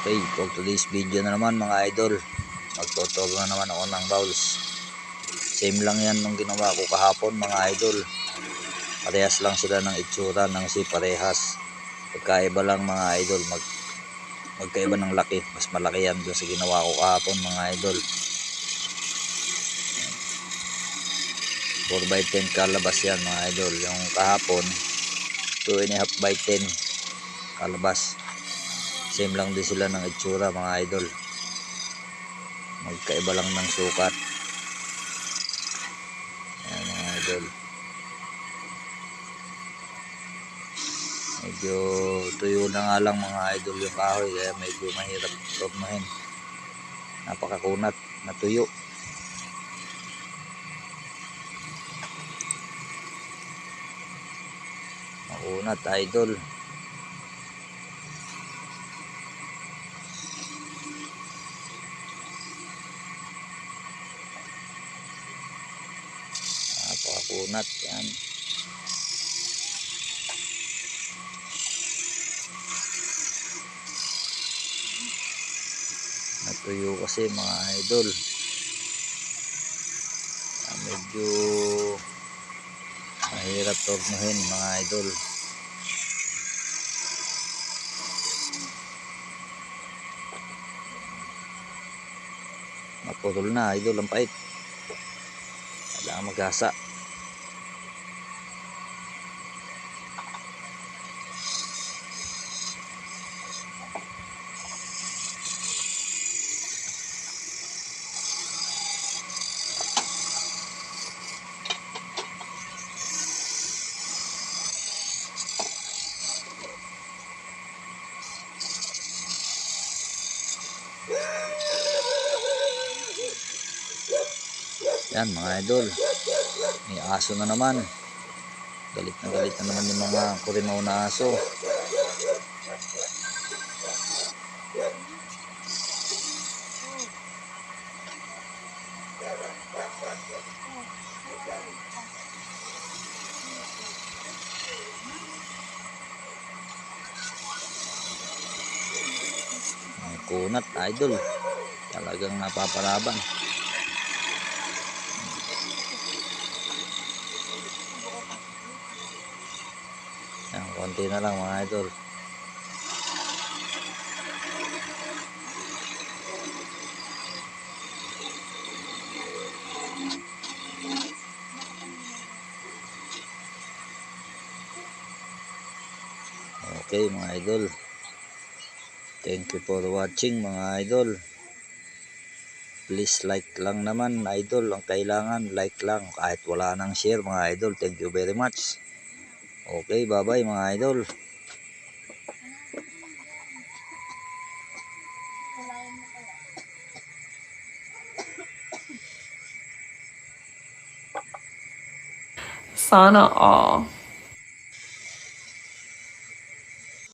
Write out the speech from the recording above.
Okay, for today's video na naman mga idol, magtuturo na naman ako ng bowls. Same lang yan nung ginawa ko kahapon mga idol. Parehas lang sila ng itsura ng parehas. Pagkaiba lang mga idol, magkaiba ng laki. Mas malaki yan doon sa ginawa ko kahapon mga idol. 4x10 kalabas yan mga idol. Yung kahapon 2.5x10 kalabas. Same lang din sila ng itsura mga idol. Magkaiba lang ng sukat. Ayan mga idol. Medyo tuyo na nga lang mga idol yung kahoy, kaya medyo mahirap tornuhin. Napakakunat na tuyo. Makunat idol. Napakakunat yan. Natuyo kasi mga idol. Medyo mahirap tornuhin mga idol. Maputol na idol ang pait. Kailangan magasa. Yan mga idol, may aso na naman. Galit na naman yung mga kurimaw na aso. Ang kunat idol, talagang napapalaban. Yan, konti na lang mga idol. Okay mga idol, thank you for watching mga idol. Please like lang naman idol, ang kailangan like lang kahit wala nang share mga idol. Thank you very much. Okay, bye bye mga idol. Sana all.